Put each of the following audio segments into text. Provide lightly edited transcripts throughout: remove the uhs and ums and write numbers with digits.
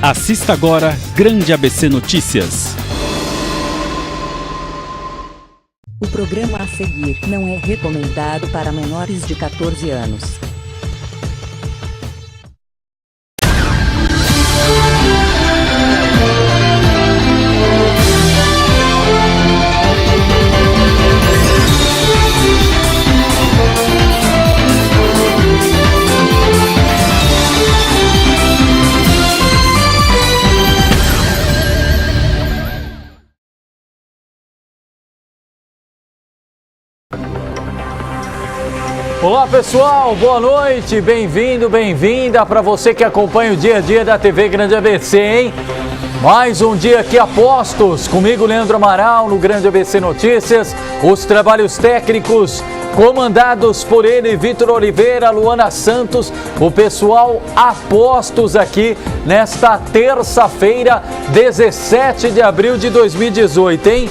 Assista agora Grande ABC Notícias. O programa a seguir não é recomendado para menores de 14 anos. Olá pessoal, boa noite, bem-vindo, bem-vinda para você que acompanha o dia a dia da TV Grande ABC, hein? Mais um dia aqui a postos, comigo Leandro Amaral no Grande ABC Notícias, os trabalhos técnicos comandados por ele, Vitor Oliveira, Luana Santos, o pessoal a postos aqui nesta terça-feira, 17 de abril de 2018, hein?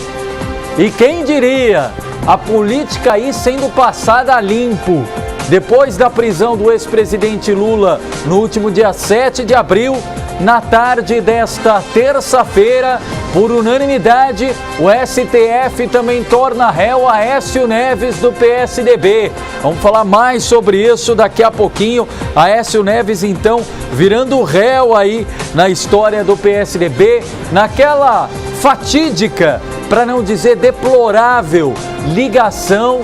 E quem diria, a política aí sendo passada a limpo. Depois da prisão do ex-presidente Lula no último dia 7 de abril, na tarde desta terça-feira, por unanimidade, o STF também torna réu Aécio Neves do PSDB. Vamos falar mais sobre isso daqui a pouquinho. Aécio Neves, então, virando réu aí na história do PSDB, naquela fatídica, para não dizer deplorável, ligação,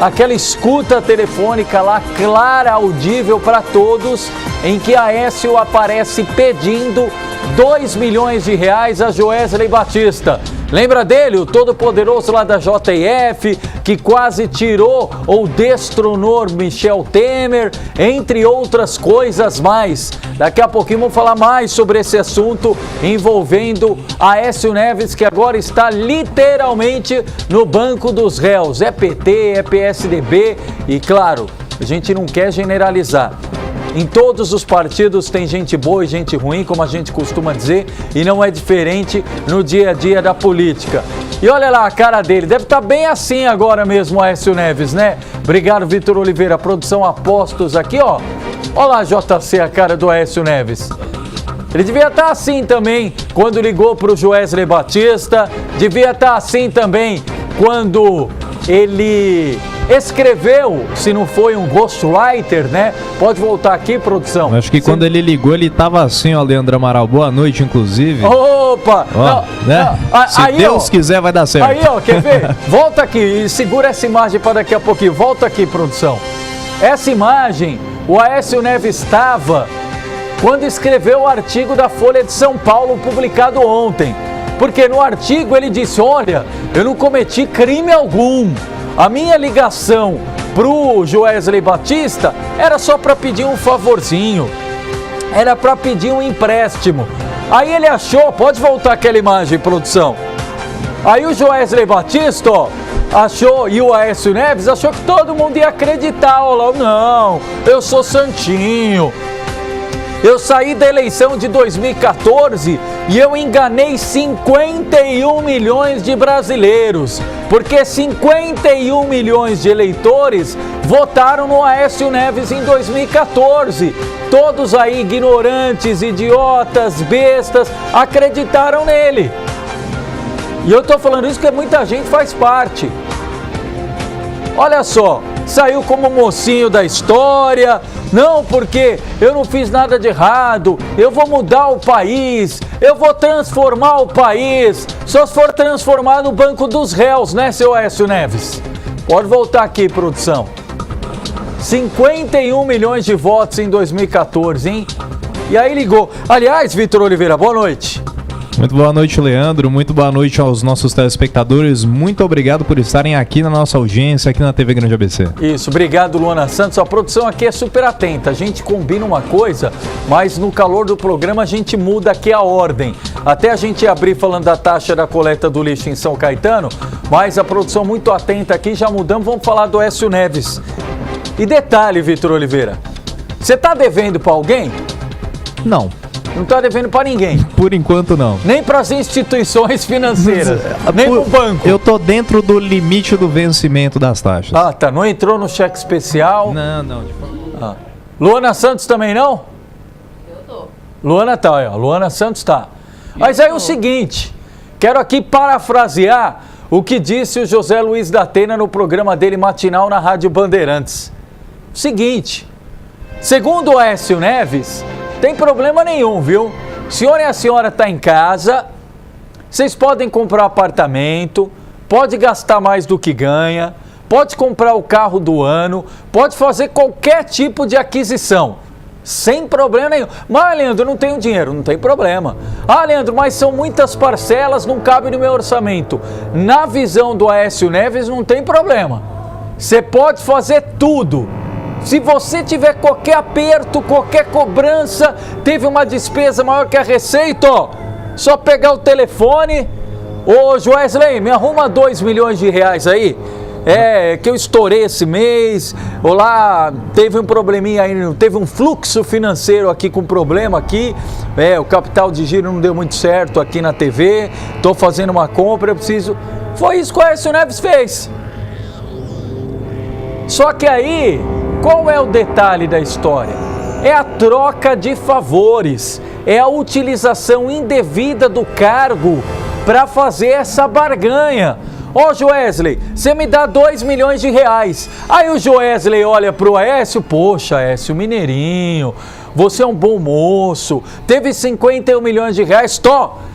aquela escuta telefônica lá, clara, audível para todos, em que Aécio aparece pedindo 2 milhões de reais a Joesley Batista. Lembra dele, o todo-poderoso lá da JF, que quase tirou ou destronou Michel Temer, entre outras coisas mais. Daqui a pouquinho vamos falar mais sobre esse assunto envolvendo Aécio Neves, que agora está literalmente no banco dos réus. É PT, é PSDB e, claro, a gente não quer generalizar. Em todos os partidos tem gente boa e gente ruim, como a gente costuma dizer, e não é diferente no dia a dia da política. E olha lá a cara dele, deve estar bem assim agora mesmo, Aécio Neves, né? Obrigado, Vitor Oliveira, produção Apostos aqui, ó. Olha lá, JC, a cara do Aécio Neves. Ele devia estar assim também quando ligou para o Joesley Batista, devia estar assim também quando ele escreveu, se não foi um ghostwriter, né? Pode voltar aqui, produção. Acho que quando ele ligou, ele tava assim, ó, Leandro Amaral. Boa noite, inclusive. Opa! Ó, não, né? Se aí, Deus quiser, vai dar certo. Aí, ó, quer ver? Volta aqui e segura essa imagem para daqui a pouquinho. Volta aqui, produção. Essa imagem, o Aécio Neves estava quando escreveu o artigo da Folha de São Paulo, publicado ontem. Porque no artigo ele disse, olha, eu não cometi crime algum. A minha ligação pro Joesley Batista era só para pedir um favorzinho, era para pedir um empréstimo. Aí ele achou, pode voltar aquela imagem, produção. Aí o Joesley Batista, ó, achou, e o Aécio Neves achou que todo mundo ia acreditar. Ó, lá, não, eu sou santinho. Eu saí da eleição de 2014 e eu enganei 51 milhões de brasileiros, porque 51 milhões de eleitores votaram no Aécio Neves em 2014. Todos aí, ignorantes, idiotas, bestas, acreditaram nele. E eu tô falando isso porque muita gente faz parte. Olha só, saiu como mocinho da história. Não, porque eu não fiz nada de errado, eu vou mudar o país, eu vou transformar o país. Só se for transformar no banco dos réus, né, seu Aécio Neves? Pode voltar aqui, produção. 51 milhões de votos em 2014, hein? E aí ligou. Aliás, Vitor Oliveira, boa noite. Muito boa noite, Leandro. Muito boa noite aos nossos telespectadores. Muito obrigado por estarem aqui na nossa audiência, aqui na TV Grande ABC. Isso, obrigado, Luana Santos. A produção aqui é super atenta. A gente combina uma coisa, mas no calor do programa a gente muda aqui a ordem. Até a gente abrir falando da taxa da coleta do lixo em São Caetano, mas a produção muito atenta aqui, já mudamos, vamos falar do Aécio Neves. E detalhe, Vitor Oliveira, você tá devendo para alguém? Não. Não está devendo para ninguém. Por enquanto, não. Nem para as instituições financeiras, nem para o banco. Eu tô dentro do limite do vencimento das taxas. Ah, tá. Não entrou no cheque especial? Não. Ah. Luana Santos também não? Eu tô. Luana tá, ó, Luana Santos tá. Mas aí é o seguinte, quero aqui parafrasear o que disse o José Luiz da Atena no programa dele matinal na Rádio Bandeirantes. Seguinte, segundo o Aécio Neves, tem problema nenhum, viu? O senhor e a senhora estão em casa, vocês podem comprar apartamento, pode gastar mais do que ganha, pode comprar o carro do ano, pode fazer qualquer tipo de aquisição, sem problema nenhum. Mas, Leandro, eu não tenho dinheiro, não tem problema. Ah, Leandro, mas são muitas parcelas, não cabe no meu orçamento. Na visão do Aécio Neves, não tem problema. Você pode fazer tudo. Se você tiver qualquer aperto, qualquer cobrança, teve uma despesa maior que a receita, ó, só pegar o telefone. Ô, Wesley, me arruma 2 milhões de reais aí. Que eu estourei esse mês, ou lá teve um probleminha aí, teve um fluxo financeiro aqui com problema aqui, o capital de giro não deu muito certo aqui na TV, tô fazendo uma compra, eu preciso... Foi isso que o Aécio Neves fez. Só que aí, qual é o detalhe da história? É a troca de favores, é a utilização indevida do cargo para fazer essa barganha. Ó, Joesley, você me dá 2 milhões de reais. Aí o Joesley olha pro Aécio, poxa, Aécio Mineirinho, você é um bom moço, teve 51 milhões de reais,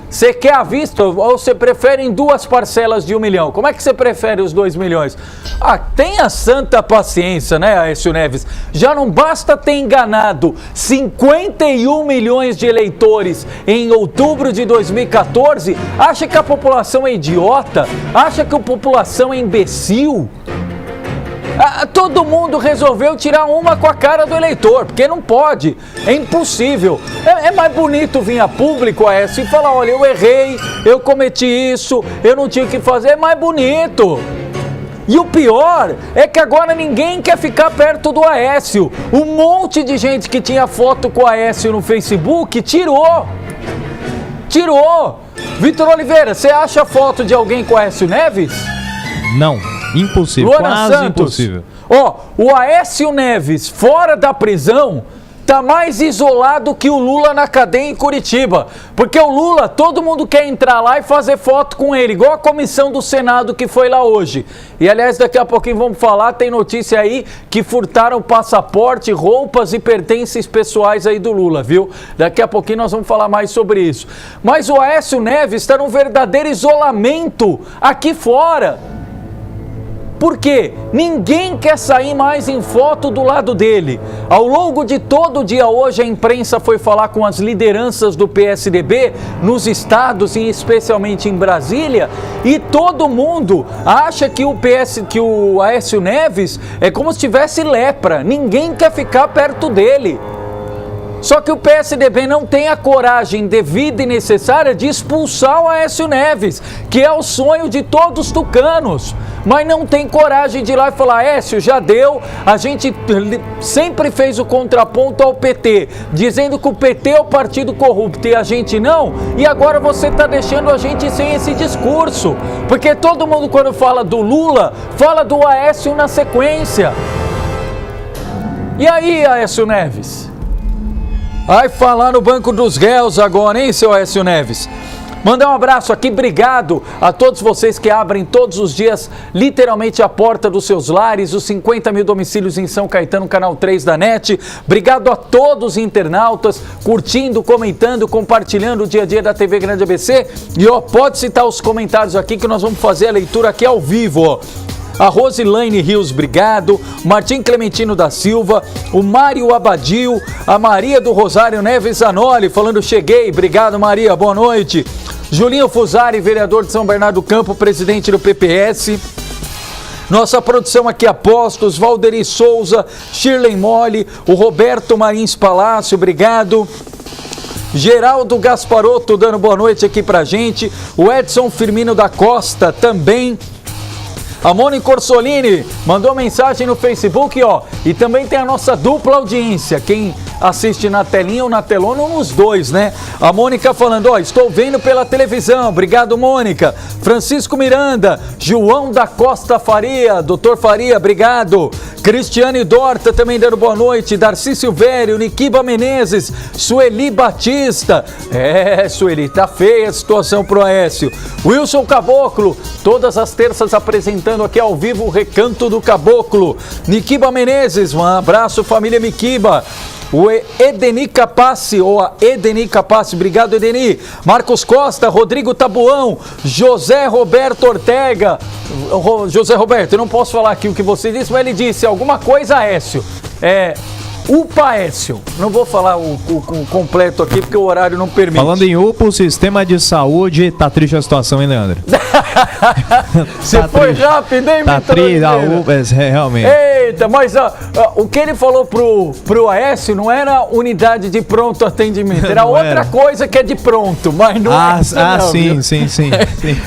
você quer à vista ou você prefere em 2 parcelas de 1 milhão? Como é que você prefere os 2 milhões? Ah, tenha santa paciência, né, Aécio Neves? Já não basta ter enganado 51 milhões de eleitores em outubro de 2014? Acha que a população é idiota? Acha que a população é imbecil? Todo mundo resolveu tirar uma com a cara do eleitor, porque não pode, é impossível. É mais bonito vir a público, Aécio, e falar, olha, eu errei, eu cometi isso, eu não tinha o que fazer, é mais bonito. E o pior é que agora ninguém quer ficar perto do Aécio. Um monte de gente que tinha foto com o Aécio no Facebook tirou. Vitor Oliveira, você acha foto de alguém com o Aécio Neves? Não. Impossível, Luana quase Santos. Impossível. Ó, o Aécio Neves, fora da prisão, tá mais isolado que o Lula na cadeia em Curitiba. Porque o Lula, todo mundo quer entrar lá e fazer foto com ele, igual a comissão do Senado que foi lá hoje. E, aliás, daqui a pouquinho vamos falar, tem notícia aí que furtaram passaporte, roupas e pertences pessoais aí do Lula, viu? Daqui a pouquinho nós vamos falar mais sobre isso. Mas o Aécio Neves está num verdadeiro isolamento aqui fora. Por quê? Ninguém quer sair mais em foto do lado dele. Ao longo de todo o dia hoje, a imprensa foi falar com as lideranças do PSDB nos estados e especialmente em Brasília, e todo mundo acha que o Aécio Neves é como se tivesse lepra. Ninguém quer ficar perto dele. Só que o PSDB não tem a coragem devida e necessária de expulsar o Aécio Neves, que é o sonho de todos os tucanos. Mas não tem coragem de ir lá e falar, Aécio, já deu, a gente sempre fez o contraponto ao PT, dizendo que o PT é o partido corrupto e a gente não, e agora você está deixando a gente sem esse discurso. Porque todo mundo, quando fala do Lula, fala do Aécio na sequência. E aí, Aécio Neves? Vai falar no banco dos réus agora, hein, seu Aécio Neves? Mandar um abraço aqui, obrigado a todos vocês que abrem todos os dias, literalmente, a porta dos seus lares, os 50 mil domicílios em São Caetano, canal 3 da NET. Obrigado a todos os internautas, curtindo, comentando, compartilhando o dia a dia da TV Grande ABC. E ó, pode citar os comentários aqui que nós vamos fazer a leitura aqui ao vivo, ó. A Rosilaine Rios, obrigado. Martim Clementino da Silva, o Mário Abadio, a Maria do Rosário Neves Zanoli, falando cheguei, obrigado Maria, boa noite. Julinho Fusari, vereador de São Bernardo do Campo, presidente do PPS. Nossa produção aqui, Apostos, Valderi Souza, Shirley Mole, o Roberto Marins Palácio, obrigado. Geraldo Gasparotto dando boa noite aqui pra gente. O Edson Firmino da Costa também. A Mônica Orsolini mandou mensagem no Facebook, ó, e também tem a nossa dupla audiência, quem assiste na telinha ou na telona, ou nos dois, né? A Mônica falando, ó, estou vendo pela televisão, obrigado Mônica. Francisco Miranda, João da Costa Faria, doutor Faria, obrigado. Cristiane Dorta também dando boa noite. Darcy Silvério, Niquiba Menezes, Sueli Batista. Sueli, tá feia a situação pro Aécio. Wilson Caboclo, todas as terças apresentando aqui ao vivo o Recanto do Caboclo. Niquiba Menezes, um abraço, família Niquiba. O Edeni Capassi, ou a Edeni Capassi, obrigado Edeni. Marcos Costa, Rodrigo Tabuão, José Roberto Ortega. José Roberto, eu não posso falar aqui o que você disse, mas ele disse alguma coisa, Aécio. UPA Aécio. Não vou falar o completo aqui porque o horário não permite. Falando em UPA, o sistema de saúde, tá triste a situação, hein, Leandro? Você tá foi rápido, hein, tá triste a UPA, realmente. Eita, mas o que ele falou pro Aécio não era unidade de pronto atendimento, era outra coisa que é de pronto, mas não é isso não, sim.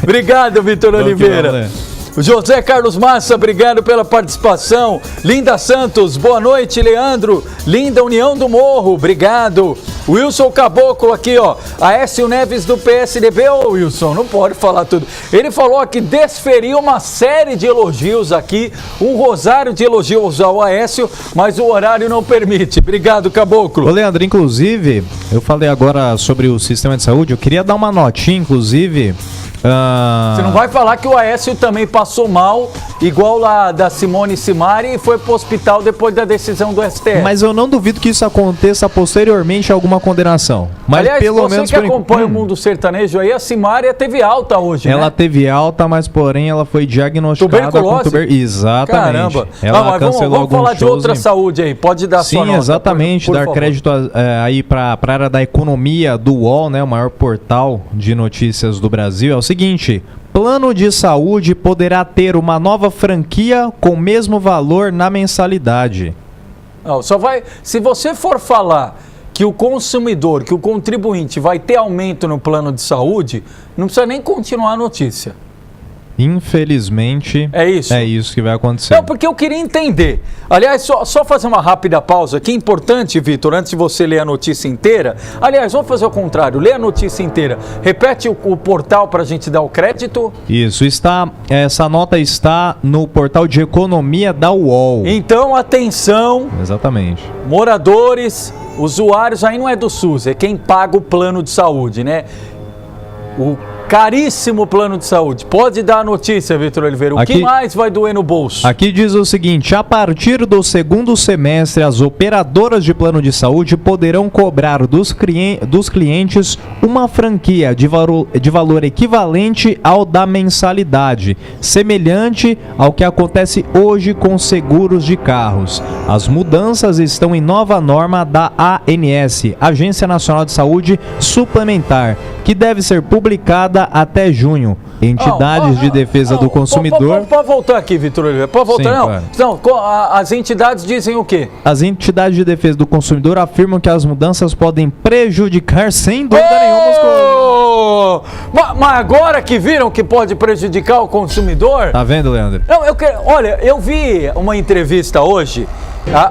Obrigado, Vitor Oliveira. José Carlos Massa, obrigado pela participação. Linda Santos, boa noite, Leandro. Linda União do Morro, obrigado. Wilson Caboclo aqui, ó. Aécio Neves do PSDB. Ô, Wilson, não pode falar tudo. Ele falou aqui, desferiu uma série de elogios aqui, um rosário de elogios ao Aécio, mas o horário não permite. Obrigado, Caboclo. Ô, Leandro, inclusive, eu falei agora sobre o sistema de saúde, eu queria dar uma notinha, inclusive... Você não vai falar que o Aécio também passou mal, igual lá da Simone Simari, e foi pro hospital depois da decisão do STF. Mas eu não duvido que isso aconteça posteriormente a alguma condenação. Mas aliás, pelo menos você que acompanha o mundo sertanejo aí, a Simari teve alta hoje, ela, né? Ela teve alta, mas porém ela foi diagnosticada com tuberculose. Exatamente. Caramba. Ela cancelou vamos falar de outra saúde aí, pode dar sua nota. Sim, exatamente, por dar favor. Crédito aí para a área da economia do UOL, né, o maior portal de notícias do Brasil. É o seguinte... Plano de saúde poderá ter uma nova franquia com o mesmo valor na mensalidade. Se você for falar que o consumidor, que o contribuinte vai ter aumento no plano de saúde, não precisa nem continuar a notícia. Infelizmente, é isso que vai acontecer. Não, porque eu queria entender. Aliás, só fazer uma rápida pausa aqui, importante, Vitor, antes de você ler a notícia inteira. Aliás, vamos fazer o contrário, lê a notícia inteira. Repete o portal para a gente dar o crédito. Isso, essa nota está no portal de economia da UOL. Então, atenção. Exatamente. Moradores, usuários, aí não é do SUS, é quem paga o plano de saúde, né? O caríssimo plano de saúde. Pode dar a notícia, Vitor Oliveira. O que mais vai doer no bolso? Aqui diz o seguinte: a partir do segundo semestre, as operadoras de plano de saúde poderão cobrar dos clientes uma franquia de valor equivalente ao da mensalidade, semelhante ao que acontece hoje com seguros de carros. As mudanças estão em nova norma da ANS, Agência Nacional de Saúde Suplementar, que deve ser publicada até junho. Entidades de defesa do consumidor... Pode voltar aqui, Vitor Oliveira. Pode voltar, sim, não? claro. Então, as entidades dizem o quê? As entidades de defesa do consumidor afirmam que as mudanças podem prejudicar, sem dúvida nenhuma, mas agora que viram que pode prejudicar o consumidor... Tá vendo, Leandro? Não, olha, eu vi uma entrevista hoje.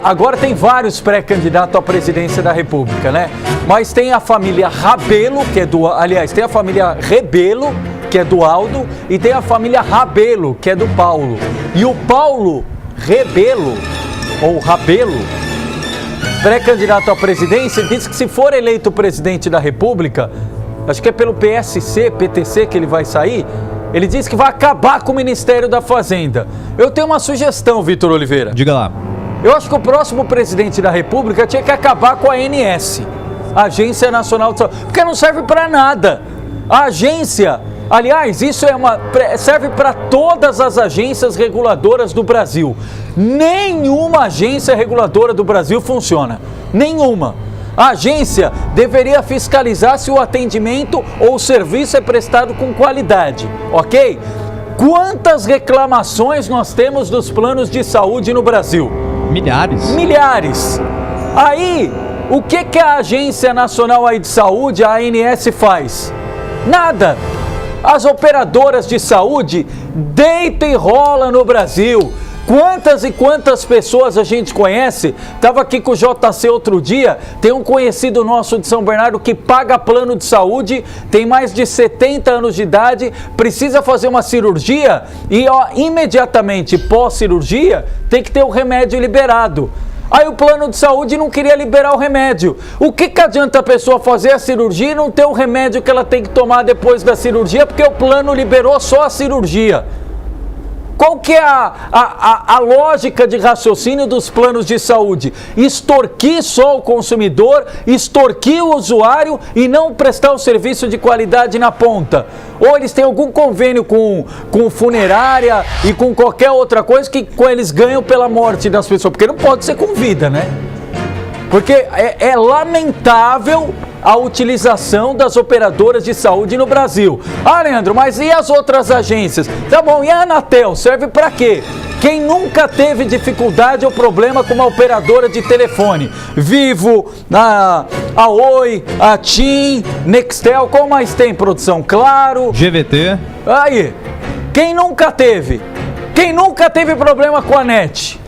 Agora tem vários pré-candidatos à presidência da República, né? Mas tem a família Rabelo, que é tem a família Rebelo, que é do Aldo, e tem a família Rabelo, que é do Paulo. E o Paulo Rebelo, ou Rabelo, pré-candidato à presidência, disse que se for eleito presidente da República, acho que é pelo PTC que ele vai sair, ele disse que vai acabar com o Ministério da Fazenda. Eu tenho uma sugestão, Vitor Oliveira. Diga lá. Eu acho que o próximo presidente da República tinha que acabar com a ANS, Agência Nacional de Saúde, porque não serve para nada. A agência, aliás, isso serve para todas as agências reguladoras do Brasil. Nenhuma agência reguladora do Brasil funciona. Nenhuma. A agência deveria fiscalizar se o atendimento ou o serviço é prestado com qualidade, ok? Quantas reclamações nós temos dos planos de saúde no Brasil? Milhares. Aí, o que a Agência Nacional aí de Saúde, a ANS, faz? Nada. As operadoras de saúde deitam e rolam no Brasil. Quantas e quantas pessoas a gente conhece? Estava aqui com o JC outro dia, tem um conhecido nosso de São Bernardo que paga plano de saúde, tem mais de 70 anos de idade, precisa fazer uma cirurgia e imediatamente pós-cirurgia tem que ter o remédio liberado. Aí o plano de saúde não queria liberar o remédio. O que adianta a pessoa fazer a cirurgia e não ter o remédio que ela tem que tomar depois da cirurgia, porque o plano liberou só a cirurgia? Qual que é a lógica de raciocínio dos planos de saúde? Extorquir só o consumidor, extorquir o usuário e não prestar o serviço de qualidade na ponta. Ou eles têm algum convênio com funerária e com qualquer outra coisa que eles ganham pela morte das pessoas. Porque não pode ser com vida, né? Porque é lamentável a utilização das operadoras de saúde no Brasil. Ah, Leandro, mas e as outras agências? Tá bom, e a Anatel serve para quê? Quem nunca teve dificuldade ou problema com uma operadora de telefone? Vivo, a Oi, a TIM, Nextel, qual mais tem, produção? Claro. GVT. Aí, quem nunca teve? Quem nunca teve problema com a NET?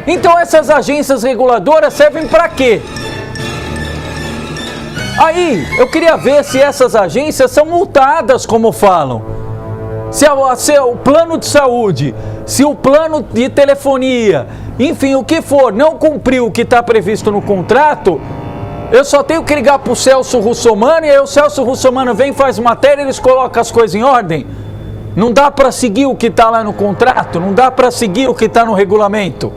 Então essas agências reguladoras servem para quê? Aí, eu queria ver se essas agências são multadas, como falam. Se o plano de saúde, se o plano de telefonia, enfim, o que for, não cumpriu o que está previsto no contrato, eu só tenho que ligar para o Celso Russomano e aí o Celso Russomano vem, faz matéria e eles colocam as coisas em ordem. Não dá para seguir o que está lá no contrato, não dá para seguir o que está no regulamento.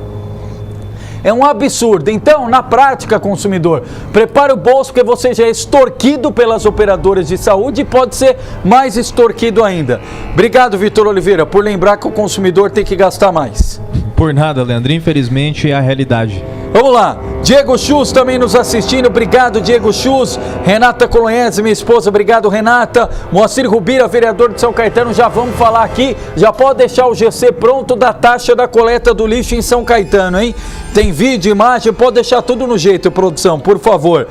É um absurdo. Então, na prática, consumidor, prepare o bolso porque você já é extorquido pelas operadoras de saúde e pode ser mais extorquido ainda. Obrigado, Vitor Oliveira, por lembrar que o consumidor tem que gastar mais. Por nada, Leandro. Infelizmente é a realidade. Vamos lá. Diego Chus também nos assistindo. Obrigado, Diego Chus. Renata Colonhese, minha esposa. Obrigado, Renata. Moacir Rubira, vereador de São Caetano. Já vamos falar aqui. Já pode deixar o GC pronto da taxa da coleta do lixo em São Caetano, hein? Tem vídeo, imagem. Pode deixar tudo no jeito, produção, por favor.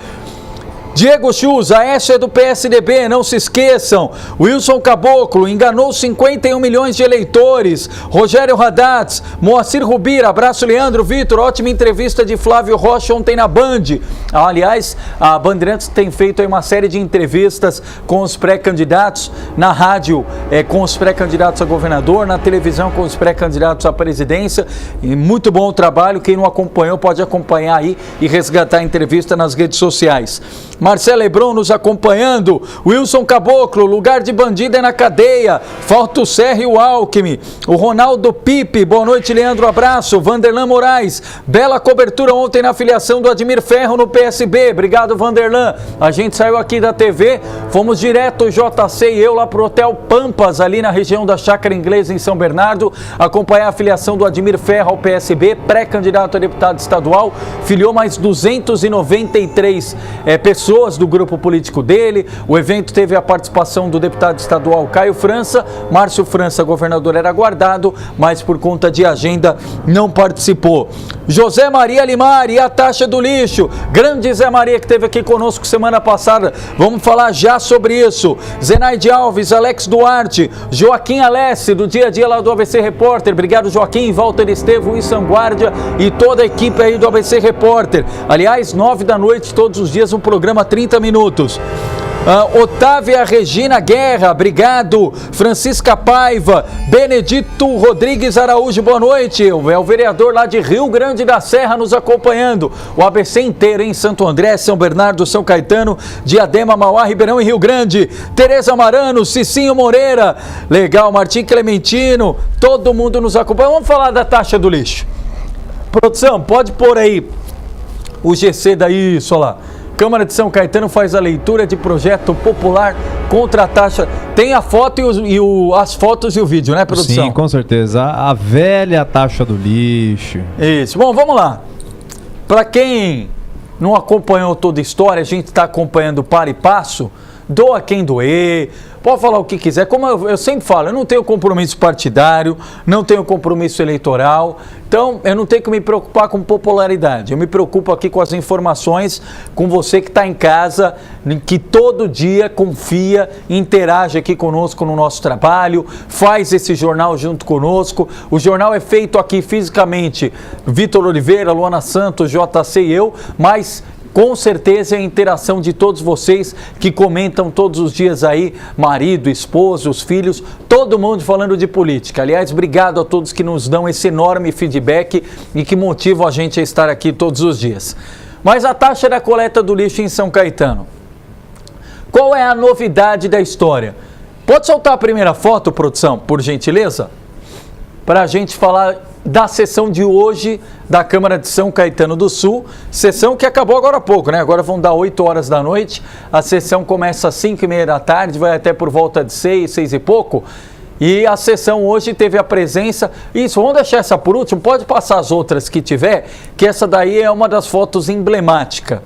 Diego Chus, a Aécio é do PSDB, não se esqueçam. Wilson Caboclo enganou 51 milhões de eleitores. Rogério Haddad, Moacir Rubira, abraço Leandro, Vitor, ótima entrevista de Flávio Rocha ontem na Band. Aliás, a Bandeirantes tem feito aí uma série de entrevistas com os pré-candidatos, na rádio com os pré-candidatos a governador, na televisão com os pré-candidatos à presidência. E muito bom o trabalho, quem não acompanhou pode acompanhar aí e resgatar a entrevista nas redes sociais. Marcelo Lebron nos acompanhando. Wilson Caboclo, lugar de bandido é na cadeia. Falta o Serra e o Alckmin. O Ronaldo Pipe, boa noite, Leandro, abraço. Vanderlan Moraes, bela cobertura ontem na filiação do Admir Ferro no PSB. Obrigado, Vanderlan. A gente saiu aqui da TV, fomos direto, o JC e eu, lá pro Hotel Pampas, ali na região da Chácara Inglesa, em São Bernardo, acompanhar a filiação do Admir Ferro ao PSB, pré-candidato a deputado estadual, filiou mais 293 pessoas do grupo político dele. O evento teve a participação do deputado estadual Caio França. Márcio França, governador, era aguardado, mas por conta de agenda não participou. José Maria Limar e a taxa do lixo. Grande Zé Maria que esteve aqui conosco semana passada. Vamos falar já sobre isso. Zenaide Alves, Alex Duarte, Joaquim Alessi, do Dia a Dia lá do ABC Repórter. Obrigado, Joaquim, Walter Estevo, Wilson Guardia e toda a equipe aí do ABC Repórter. Aliás, 9 da noite, todos os dias, um programa 30 minutos. Otávia Regina Guerra, obrigado. Francisca Paiva, Benedito Rodrigues Araújo, boa noite. É o vereador lá de Rio Grande da Serra nos acompanhando. O ABC inteiro em Santo André, São Bernardo, São Caetano, Diadema, Mauá, Ribeirão e Rio Grande. Tereza Marano, Cicinho Moreira, legal, Martim Clementino, todo mundo nos acompanha. Vamos falar da taxa do lixo. Produção, pode pôr aí o GC daí, isso lá. Câmara de São Caetano faz a leitura de projeto popular contra a taxa. Tem a foto as fotos e o vídeo, né, produção? Sim, com certeza. A velha taxa do lixo. Isso. Bom, vamos lá. Para quem não acompanhou toda a história, a gente está acompanhando para e passo. doa quem doer, pode falar o que quiser. Como eu sempre falo, eu não tenho compromisso partidário, não tenho compromisso eleitoral, então eu não tenho que me preocupar com popularidade. Eu me preocupo aqui com as informações, com você que está em casa, que todo dia confia, interage aqui conosco no nosso trabalho, faz esse jornal junto conosco. O jornal é feito aqui fisicamente, Vitor Oliveira, Luana Santos, JC e eu, mas com certeza é a interação de todos vocês que comentam todos os dias aí, marido, esposo, os filhos, todo mundo falando de política. Aliás, obrigado a todos que nos dão esse enorme feedback e que motivam a gente a estar aqui todos os dias. Mas a taxa da coleta do lixo em São Caetano, qual é a novidade da história? Pode soltar a primeira foto, produção, por gentileza? Para a gente falar da sessão de hoje da Câmara de São Caetano do Sul, sessão que acabou agora há pouco, né? Agora vão dar 8 horas da noite, a sessão começa às 5h30 da tarde, vai até por volta de 6 e pouco, e a sessão hoje teve a presença, isso, vamos deixar essa por último, pode passar as outras que tiver, que essa daí é uma das fotos emblemáticas.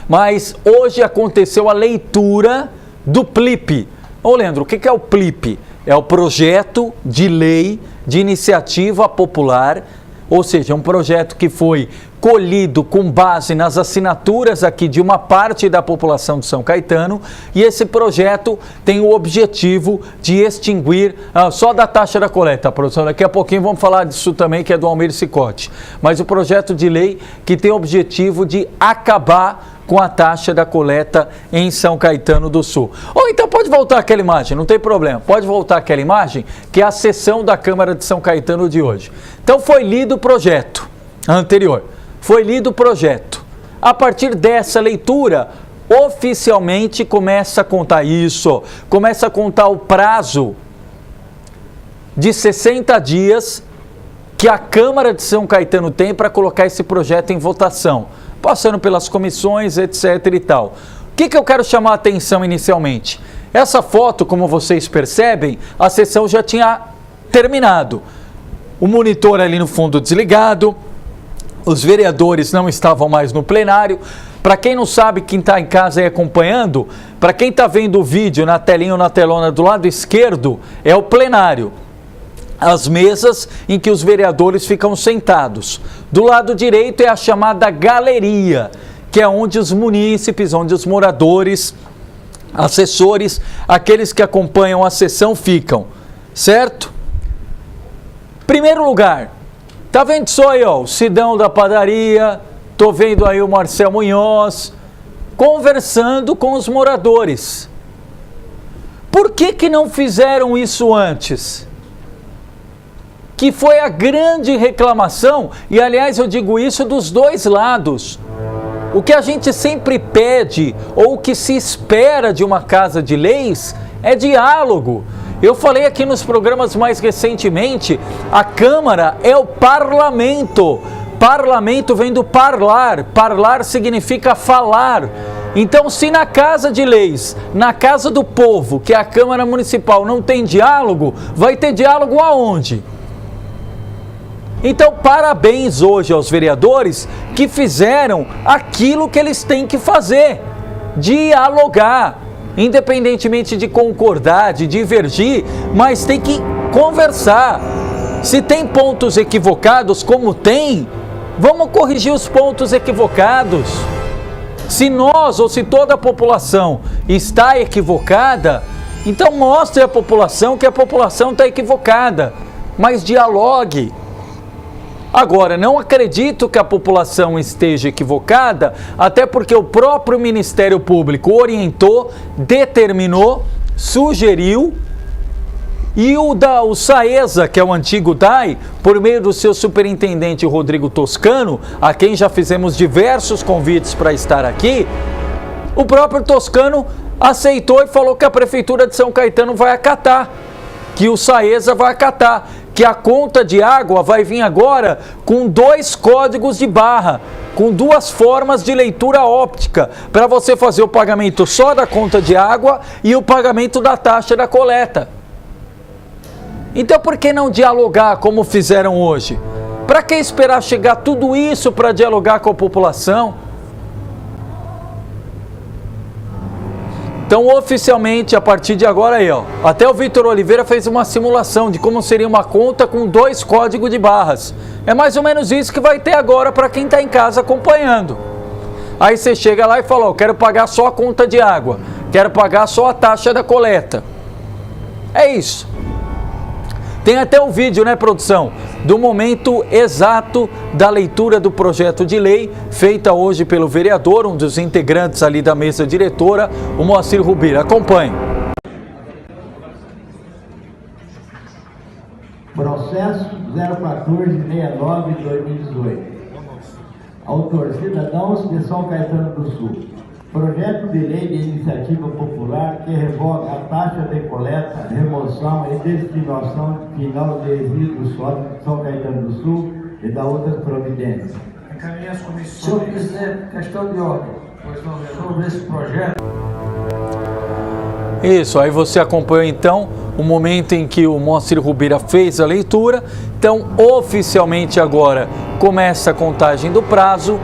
Mas hoje aconteceu a leitura do PLIP. Ô Leandro, o que é o PLIP? É o Projeto de Lei de Iniciativa Popular, ou seja, um projeto que foi colhido com base nas assinaturas aqui de uma parte da população de São Caetano, e esse projeto tem o objetivo de extinguir, só da taxa da coleta, produção, daqui a pouquinho vamos falar disso também, que é do Almir Cicotti, mas o projeto de lei que tem o objetivo de acabar com a taxa da coleta em São Caetano do Sul. Ou então pode voltar aquela imagem, não tem problema, pode voltar aquela imagem, que é a sessão da Câmara de São Caetano de hoje. Então foi lido o projeto anterior, foi lido o projeto. A partir dessa leitura, oficialmente começa a contar isso, começa a contar o prazo de 60 dias que a Câmara de São Caetano tem para colocar esse projeto em votação, passando pelas comissões, etc e tal. O que eu quero chamar a atenção inicialmente? Essa foto, como vocês percebem, a sessão já tinha terminado. O monitor ali no fundo desligado, os vereadores não estavam mais no plenário. Para quem não sabe, quem está em casa aí acompanhando, para quem está vendo o vídeo na telinha ou na telona do lado esquerdo, é o plenário. As mesas em que os vereadores ficam sentados. Do lado direito é a chamada galeria, que é onde os munícipes, onde os moradores, assessores, aqueles que acompanham a sessão ficam, certo? Primeiro lugar, tá vendo só aí, ó, o Sidão da padaria, tô vendo aí o Marcel Munhoz, conversando com os moradores. Por que não fizeram isso antes? Que foi a grande reclamação, e aliás eu digo isso dos dois lados. O que a gente sempre pede, ou o que se espera de uma casa de leis, é diálogo. Eu falei aqui nos programas mais recentemente, a Câmara é o parlamento. Parlamento vem do parlar, parlar significa falar. Então, se na casa de leis, na casa do povo, que é a Câmara Municipal, não tem diálogo, vai ter diálogo aonde? Então, parabéns hoje aos vereadores que fizeram aquilo que eles têm que fazer, dialogar, independentemente de concordar, de divergir, mas tem que conversar. Se tem pontos equivocados, como tem, vamos corrigir os pontos equivocados. Se nós ou se toda a população está equivocada, então mostre à população que a população está equivocada, mas dialogue. Agora, não acredito que a população esteja equivocada, até porque o próprio Ministério Público orientou, determinou, sugeriu, e o SAESA, que é o antigo DAI, por meio do seu superintendente Rodrigo Toscano, a quem já fizemos diversos convites para estar aqui, o próprio Toscano aceitou e falou que a Prefeitura de São Caetano vai acatar, que o SAESA vai acatar, que a conta de água vai vir agora com 2 códigos de barra, com 2 formas de leitura óptica, para você fazer o pagamento só da conta de água e o pagamento da taxa da coleta. Então por que não dialogar como fizeram hoje? Para que esperar chegar tudo isso para dialogar com a população? Então, oficialmente, a partir de agora aí, ó, até o Vitor Oliveira fez uma simulação de como seria uma conta com 2 códigos de barras. É mais ou menos isso que vai ter agora para quem está em casa acompanhando. Aí você chega lá e fala, ó, eu quero pagar só a conta de água, quero pagar só a taxa da coleta. É isso. Tem até um vídeo, né, produção, do momento exato da leitura do projeto de lei, feita hoje pelo vereador, um dos integrantes ali da mesa diretora, o Moacir Rubira. Acompanhe. Processo 01469/2018. Autor: cidadãos de São Caetano do Sul. Projeto de lei de iniciativa popular que revoga a taxa de coleta, remoção e destinação final de resíduos sólidos de São Caetano do Sul e da outras providências. Encaminhe as comissões. Senhor presidente, questão de ordem sobre esse projeto. Isso, aí você acompanhou então o momento em que o Moacir Rubira fez a leitura. Então, oficialmente agora começa a contagem do prazo.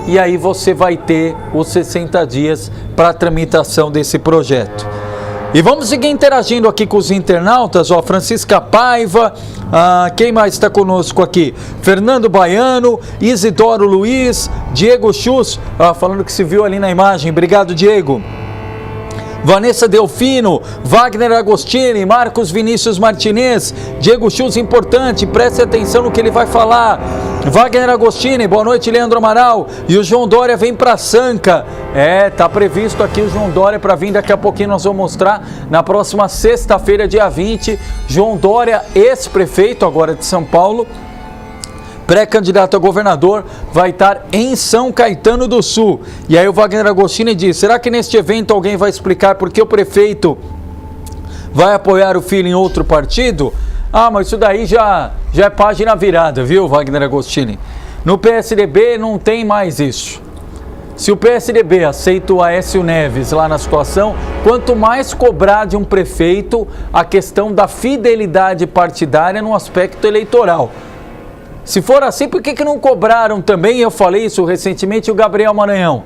E aí você vai ter os 60 dias para a tramitação desse projeto. E vamos seguir interagindo aqui com os internautas, ó, Francisca Paiva, quem mais está conosco aqui? Fernando Baiano, Isidoro Luiz, Diego Chus, falando que se viu ali na imagem, obrigado Diego. Vanessa Delfino, Wagner Agostini, Marcos Vinícius Martinez, Diego Chus, importante, preste atenção no que ele vai falar. Wagner Agostini, boa noite, Leandro Amaral. E o João Dória vem para Sanca. Tá previsto aqui o João Dória para vir daqui a pouquinho, nós vamos mostrar na próxima sexta-feira, dia 20. João Dória, ex-prefeito agora de São Paulo, pré-candidato a governador, vai estar em São Caetano do Sul. E aí o Wagner Agostini diz, será que neste evento alguém vai explicar por que o prefeito vai apoiar o filho em outro partido? Mas isso daí já é página virada, viu, Wagner Agostini? No PSDB não tem mais isso. Se o PSDB aceita o Aécio Neves lá na situação, quanto mais cobrar de um prefeito a questão da fidelidade partidária no aspecto eleitoral. Se for assim, por que não cobraram também, eu falei isso recentemente, o Gabriel Maranhão?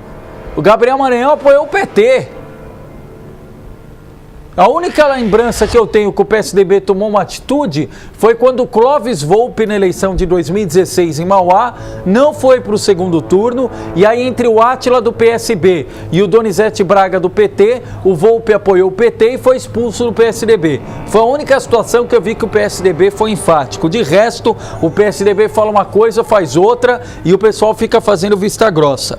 O Gabriel Maranhão apoiou o PT. A única lembrança que eu tenho que o PSDB tomou uma atitude foi quando o Clóvis Volpi, na eleição de 2016 em Mauá, não foi para o segundo turno, e aí entre o Átila do PSB e o Donizete Braga do PT, o Volpi apoiou o PT e foi expulso do PSDB. Foi a única situação que eu vi que o PSDB foi enfático. De resto, o PSDB fala uma coisa, faz outra, e o pessoal fica fazendo vista grossa.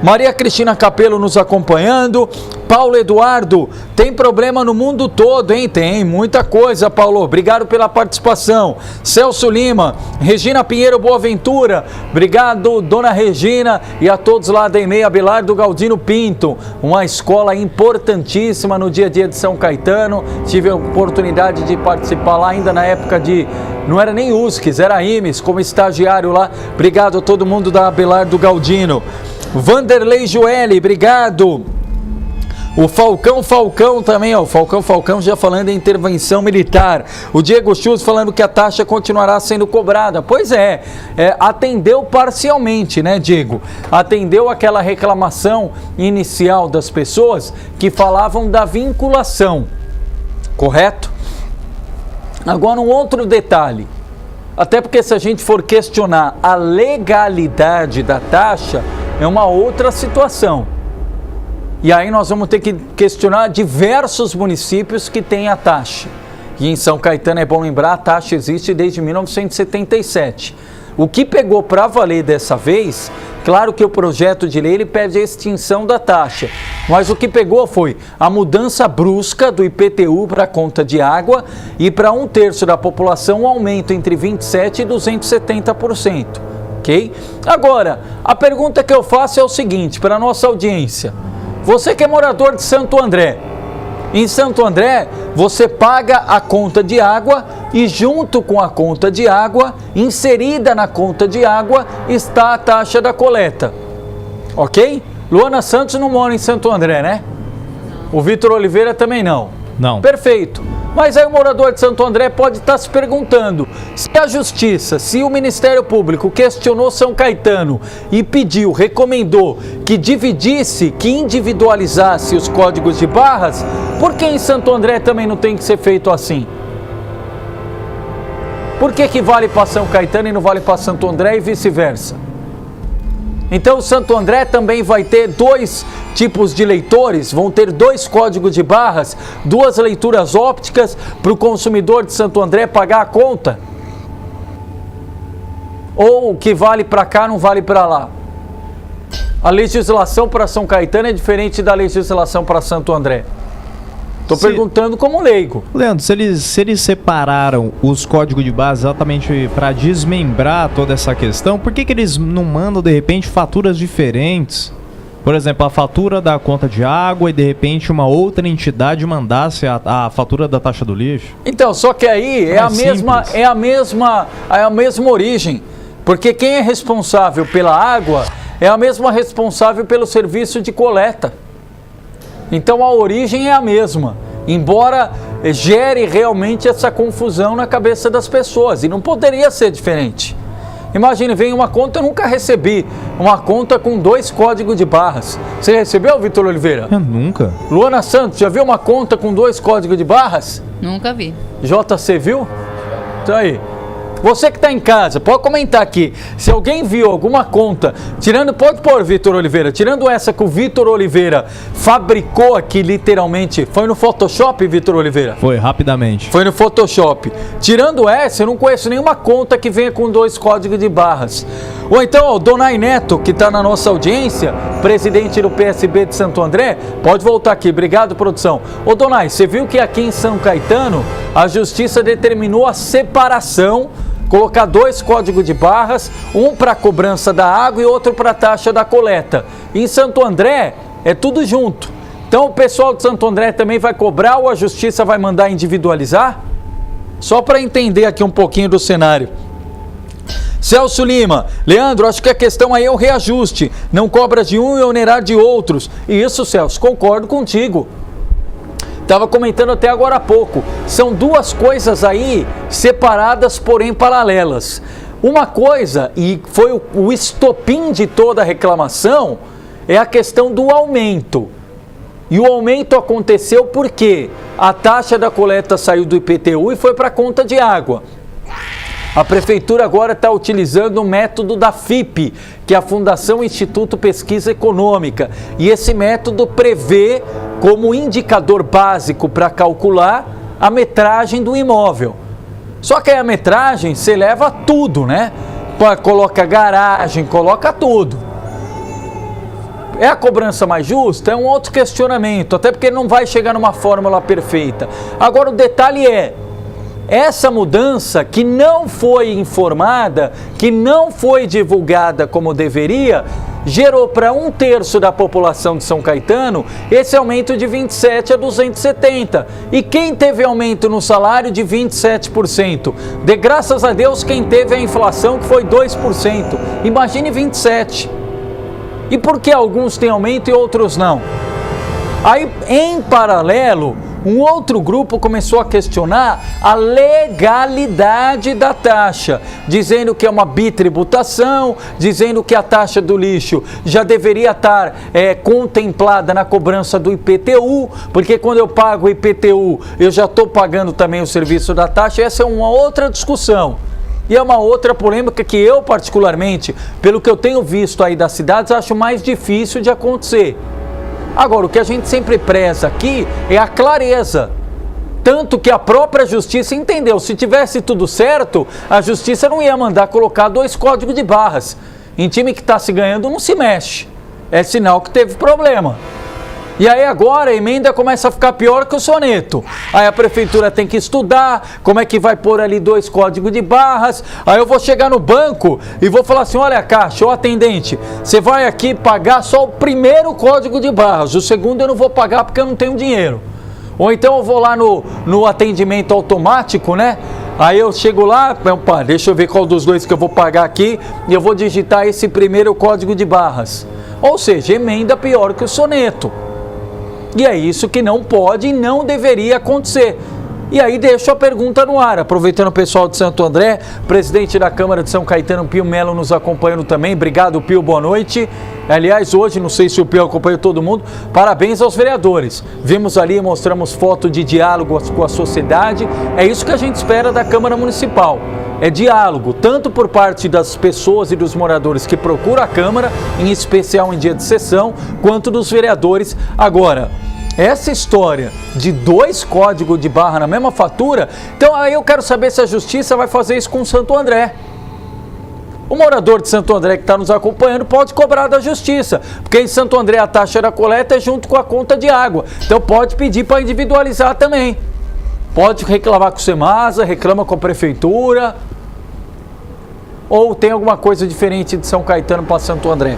Maria Cristina Capello nos acompanhando. Paulo Eduardo, tem problema no mundo todo, hein? Tem muita coisa, Paulo. Obrigado pela participação. Celso Lima, Regina Pinheiro Boaventura, obrigado, dona Regina, e a todos lá da EMEI Abelardo Galdino Pinto, uma escola importantíssima no dia a dia de São Caetano. Tive a oportunidade de participar lá ainda na época de, não era nem USCS, era IMES, como estagiário lá. Obrigado a todo mundo da Abelardo Galdino. Vanderlei Joeli, obrigado. O Falcão também, ó, o Falcão já falando em intervenção militar. O Diego Chus falando que a taxa continuará sendo cobrada. Pois atendeu parcialmente, né, Diego? Atendeu aquela reclamação inicial das pessoas que falavam da vinculação, correto? Agora um outro detalhe, até porque se a gente for questionar a legalidade da taxa, é uma outra situação. E aí nós vamos ter que questionar diversos municípios que têm a taxa. E em São Caetano, é bom lembrar, a taxa existe desde 1977. O que pegou para valer dessa vez, claro que o projeto de lei ele pede a extinção da taxa, mas o que pegou foi a mudança brusca do IPTU para a conta de água e para 1/3 da população um aumento entre 27% e 270%. Ok? Agora, a pergunta que eu faço é o seguinte, para a nossa audiência. Você que é morador de Santo André, em Santo André você paga a conta de água e junto com a conta de água, inserida na conta de água, está a taxa da coleta. Ok? Luana Santos não mora em Santo André, né? O Vitor Oliveira também não. Não. Perfeito. Mas aí o morador de Santo André pode estar se perguntando, se a Justiça, se o Ministério Público questionou São Caetano e pediu, recomendou que dividisse, que individualizasse os códigos de barras, por que em Santo André também não tem que ser feito assim? Por que vale para São Caetano e não vale para Santo André e vice-versa? Então, Santo André também vai ter 2 tipos de leitores, vão ter 2 códigos de barras, 2 leituras ópticas para o consumidor de Santo André pagar a conta? Ou o que vale para cá não vale para lá? A legislação para São Caetano é diferente da legislação para Santo André. Estou perguntando como leigo. Leandro, se eles separaram os códigos de base exatamente para desmembrar toda essa questão, por que eles não mandam, de repente, faturas diferentes? Por exemplo, a fatura da conta de água e, de repente, uma outra entidade mandasse a fatura da taxa do lixo? Então, só que aí é a mesma origem. Porque quem é responsável pela água é a mesma responsável pelo serviço de coleta. Então a origem é a mesma, embora gere realmente essa confusão na cabeça das pessoas, e não poderia ser diferente. Imagine, vem uma conta, eu nunca recebi uma conta com 2 códigos de barras. Você recebeu, Vitor Oliveira? Eu nunca. Luana Santos, já viu uma conta com 2 códigos de barras? Nunca vi. JC viu? Então aí. Você que está em casa, pode comentar aqui. Se alguém viu alguma conta, pode pôr, Vitor Oliveira, tirando essa que o Vitor Oliveira fabricou aqui literalmente, foi no Photoshop, Vitor Oliveira? Foi, rapidamente. Foi no Photoshop. Tirando essa, eu não conheço nenhuma conta que venha com 2 códigos de barras. Ou então, o Donai Neto, que está na nossa audiência, presidente do PSB de Santo André, pode voltar aqui. Obrigado, produção. Ô, Donai, você viu que aqui em São Caetano, a Justiça determinou a separação, colocar 2 códigos de barras, um para a cobrança da água e outro para a taxa da coleta. Em Santo André, é tudo junto. Então, o pessoal de Santo André também vai cobrar ou a Justiça vai mandar individualizar? Só para entender aqui um pouquinho do cenário. Celso Lima, Leandro, acho que a questão aí é o reajuste, não cobra de um e onerar de outros. Isso, Celso, concordo contigo. Estava comentando até agora há pouco, são 2 coisas aí separadas, porém paralelas. Uma coisa, e foi o estopim de toda a reclamação, é a questão do aumento. E o aumento aconteceu porque a taxa da coleta saiu do IPTU e foi para a conta de água. A Prefeitura agora está utilizando o método da FIP, que é a Fundação Instituto Pesquisa Econômica. E esse método prevê como indicador básico para calcular a metragem do imóvel. Só que aí a metragem você leva tudo, né? Coloca garagem, coloca tudo. É a cobrança mais justa? É um outro questionamento, até porque não vai chegar numa fórmula perfeita. Agora o detalhe é, essa mudança que não foi informada, que não foi divulgada como deveria, gerou para 1/3 da população de São Caetano esse aumento de 27 a 270. E quem teve aumento no salário de 27%? De graças a Deus quem teve a inflação que foi 2%. Imagine 27%. E por que alguns têm aumento e outros não? Aí, em paralelo, um outro grupo começou a questionar a legalidade da taxa, dizendo que é uma bitributação, dizendo que a taxa do lixo já deveria estar contemplada na cobrança do IPTU, porque quando eu pago o IPTU, eu já estou pagando também o serviço da taxa. Essa é uma outra discussão. E é uma outra polêmica que eu, particularmente, pelo que eu tenho visto aí das cidades, acho mais difícil de acontecer. Agora, o que a gente sempre preza aqui é a clareza. Tanto que a própria Justiça entendeu, se tivesse tudo certo, a Justiça não ia mandar colocar 2 códigos de barras. Em time que está se ganhando não se mexe. É sinal que teve problema. E aí agora a emenda começa a ficar pior que o soneto. Aí a Prefeitura tem que estudar como é que vai pôr ali 2 códigos de barras. Aí eu vou chegar no banco e vou falar assim, olha caixa, ô atendente, você vai aqui pagar só o primeiro código de barras, o segundo eu não vou pagar porque eu não tenho dinheiro. Ou então eu vou lá no atendimento automático, né? Aí eu chego lá, opa, deixa eu ver qual dos 2 que eu vou pagar aqui e eu vou digitar esse primeiro código de barras. Ou seja, emenda pior que o soneto. E é isso que não pode e não deveria acontecer. E aí deixo a pergunta no ar, aproveitando o pessoal de Santo André, presidente da Câmara de São Caetano, Pio Melo, nos acompanhando também. Obrigado, Pio, boa noite. Aliás, hoje, não sei se o Pio acompanhou todo mundo, parabéns aos vereadores. Vimos ali, mostramos foto de diálogo com a sociedade. É isso que a gente espera da Câmara Municipal. É diálogo, tanto por parte das pessoas e dos moradores que procuram a Câmara, em especial em dia de sessão, quanto dos vereadores. Agora, essa história de 2 códigos de barra na mesma fatura, então aí eu quero saber se a Justiça vai fazer isso com Santo André. O morador de Santo André que está nos acompanhando pode cobrar da Justiça, porque em Santo André a taxa da coleta é junto com a conta de água, então pode pedir para individualizar também. Pode reclamar com o Semasa, reclama com a Prefeitura, ou tem alguma coisa diferente de São Caetano para Santo André.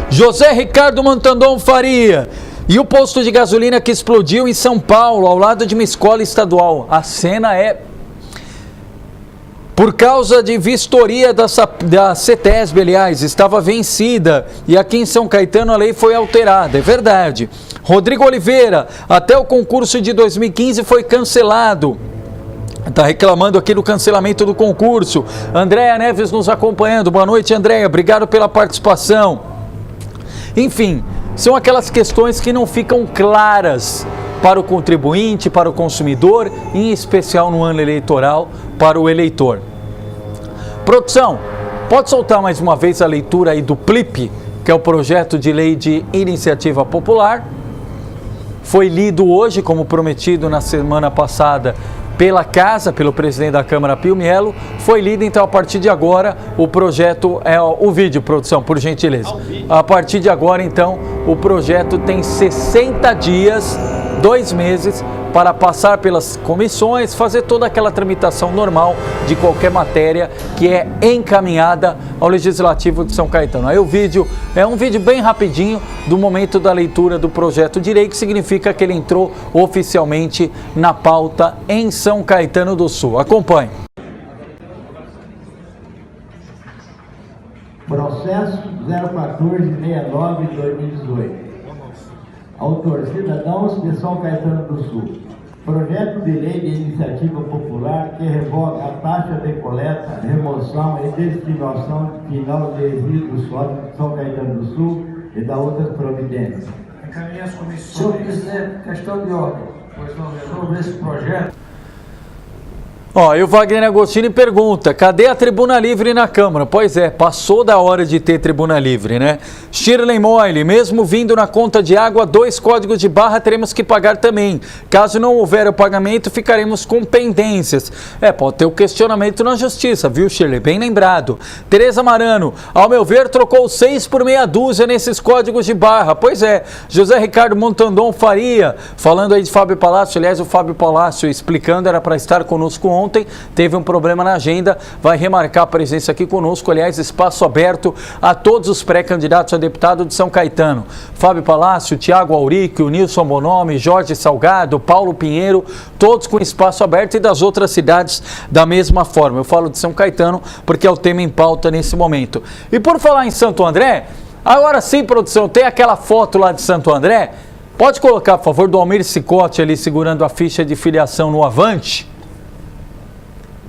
José Ricardo Montandon Faria. E o posto de gasolina que explodiu em São Paulo, ao lado de uma escola estadual. A cena é por causa de vistoria da CETESB, aliás, estava vencida. E aqui em São Caetano a lei foi alterada, é verdade. Rodrigo Oliveira, até o concurso de 2015 foi cancelado. Está reclamando aqui do cancelamento do concurso. Andréia Neves nos acompanhando. Boa noite, Andréia. Obrigado pela participação. Enfim, são aquelas questões que não ficam claras para o contribuinte, para o consumidor, em especial no ano eleitoral, para o eleitor. Produção, pode soltar mais uma vez a leitura aí do PLIP, que é o projeto de lei de iniciativa popular. Foi lido hoje, como prometido na semana passada, pela Casa, pelo presidente da Câmara, Pio Melo. Foi lido, então, a partir de agora, o projeto, o vídeo, produção, por gentileza. A partir de agora, então, o projeto tem 60 dias, 2 meses, para passar pelas comissões, fazer toda aquela tramitação normal de qualquer matéria que é encaminhada ao Legislativo de São Caetano. Aí o vídeo é um vídeo bem rapidinho do momento da leitura do projeto de lei, que significa que ele entrou oficialmente na pauta em São Caetano do Sul. Acompanhe. Processo 01469/2018. Autor: cidadãos de São Caetano do Sul. Projeto de lei de iniciativa popular que revoga a taxa de coleta, remoção e destinação final de resíduos sólidos de São Caetano do Sul e da outras providências. Encaminhe as comissões. Senhor presidente, questão de ordem. Pois não, Sobre esse projeto. E o Wagner Agostini pergunta, cadê a tribuna livre na Câmara? Pois é, passou da hora de ter tribuna livre, né? Shirley Moyle, mesmo vindo na conta de água, 2 códigos de barra teremos que pagar também. Caso não houver o pagamento, ficaremos com pendências. Pode ter o questionamento na Justiça, viu, Shirley? Bem lembrado. Tereza Marano, ao meu ver, trocou 6 por meia dúzia nesses códigos de barra. Pois é. José Ricardo Montandon Faria, falando aí de Fábio Palácio, aliás, o Fábio Palácio explicando, era para estar conosco ontem, teve um problema na agenda, vai remarcar a presença aqui conosco, aliás, espaço aberto a todos os pré-candidatos a deputado de São Caetano. Fábio Palácio, Tiago Aurico, Nilson Bonomi, Jorge Salgado, Paulo Pinheiro, todos com espaço aberto, e das outras cidades da mesma forma. Eu falo de São Caetano porque é o tema em pauta nesse momento. E por falar em Santo André, agora sim, produção, tem aquela foto lá de Santo André? Pode colocar, por favor, do Almir Cicotti ali segurando a ficha de filiação no Avante?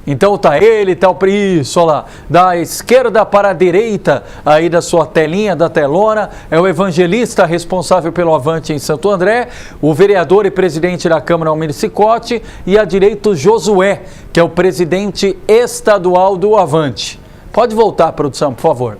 Então tá ele, tá o isso, olha lá, da esquerda para a direita aí da sua telinha, da telona, é o evangelista responsável pelo Avante em Santo André, o vereador e presidente da Câmara, Almir Cicotti, e à direita o Josué, que é o presidente estadual do Avante. Pode voltar, produção, por favor.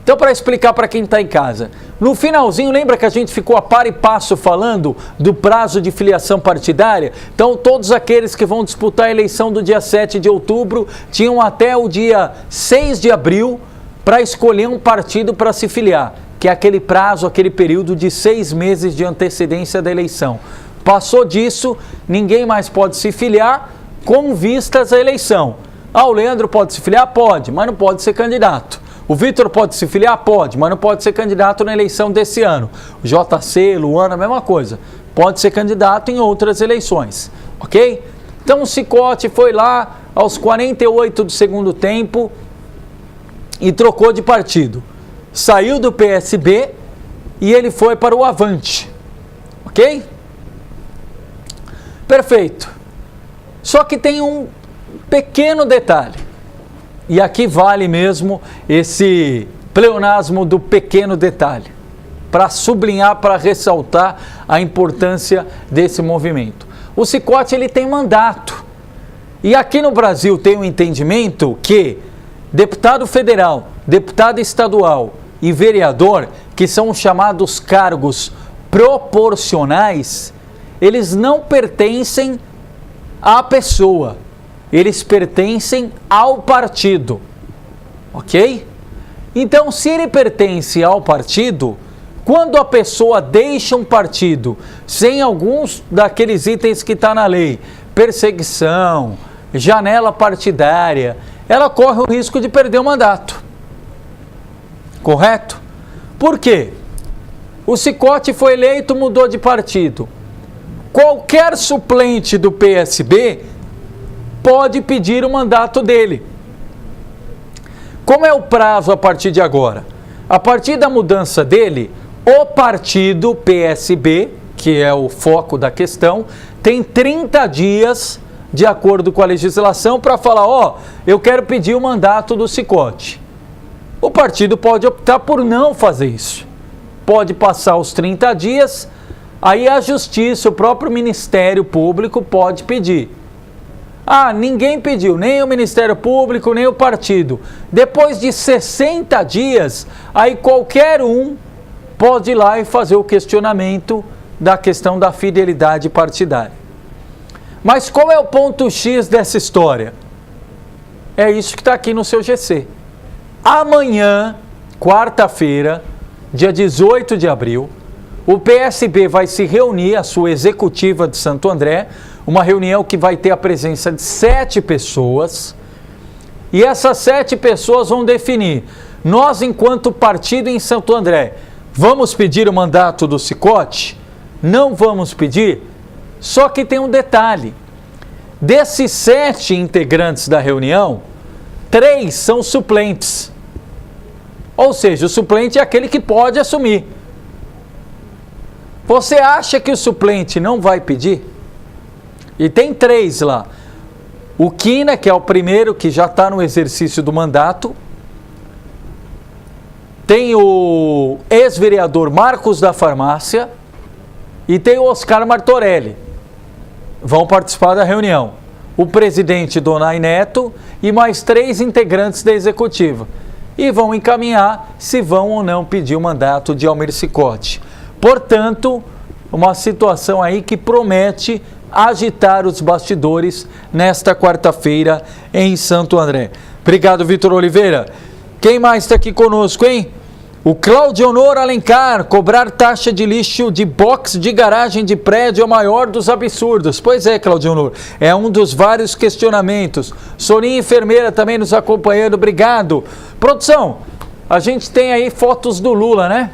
Então, para explicar para quem está em casa, no finalzinho, lembra que a gente ficou a par e passo falando do prazo de filiação partidária? Então, todos aqueles que vão disputar a eleição do dia 7 de outubro tinham até o dia 6 de abril para escolher um partido para se filiar, que é aquele prazo, aquele período de 6 meses de antecedência da eleição. Passou disso, ninguém mais pode se filiar com vistas à eleição. O Leandro pode se filiar? Pode, mas não pode ser candidato. O Vitor pode se filiar? Pode, mas não pode ser candidato na eleição desse ano. O JC, Luana, a mesma coisa. Pode ser candidato em outras eleições, ok? Então o Cicotti foi lá aos 48 do segundo tempo e trocou de partido. Saiu do PSB e ele foi para o Avante, ok? Perfeito. Só que tem um pequeno detalhe. E aqui vale mesmo esse pleonasmo do pequeno detalhe, para sublinhar, para ressaltar a importância desse movimento. O Cicote, ele tem mandato. E aqui no Brasil tem um entendimento que deputado federal, deputado estadual e vereador, que são os chamados cargos proporcionais, eles não pertencem à pessoa, eles pertencem ao partido, ok? Então, se ele pertence ao partido, quando a pessoa deixa um partido sem alguns daqueles itens que está na lei, perseguição, janela partidária, ela corre o risco de perder o mandato. Correto? Por quê? O Cicote foi eleito, mudou de partido. Qualquer suplente do PSB pode pedir o mandato dele. Como é o prazo a partir de agora? A partir da mudança dele, o partido PSB, que é o foco da questão, tem 30 dias, de acordo com a legislação, para falar, eu quero pedir o mandato do Cicote. O partido pode optar por não fazer isso. Pode passar os 30 dias, aí a Justiça, o próprio Ministério Público pode pedir. Ninguém pediu, nem o Ministério Público, nem o partido. Depois de 60 dias, aí qualquer um pode ir lá e fazer o questionamento da questão da fidelidade partidária. Mas qual é o ponto X dessa história? É isso que está aqui no seu GC. Amanhã, quarta-feira, dia 18 de abril, o PSB vai se reunir, a sua executiva de Santo André, uma reunião que vai ter a presença de 7 pessoas, e essas 7 pessoas vão definir, nós enquanto partido em Santo André, vamos pedir o mandato do Cicote? Não vamos pedir? Só que tem um detalhe, desses 7 integrantes da reunião, 3 são suplentes, ou seja, o suplente é aquele que pode assumir. Você acha que o suplente não vai pedir? E tem 3 lá. O Quina, que é o primeiro que já está no exercício do mandato. Tem o ex-vereador Marcos da Farmácia. E tem o Oscar Martorelli. Vão participar da reunião. O presidente Donai Neto e mais 3 integrantes da executiva. E vão encaminhar se vão ou não pedir o mandato de Almir Cicote. Portanto, uma situação aí que promete agitar os bastidores nesta quarta-feira em Santo André. Obrigado, Vitor Oliveira. Quem mais está aqui conosco, hein? O Claudionor Alencar, cobrar taxa de lixo de box de garagem de prédio é o maior dos absurdos. Pois é, Claudionor, é um dos vários questionamentos. Sorinha Enfermeira também nos acompanhando, obrigado. Produção, a gente tem aí fotos do Lula, né?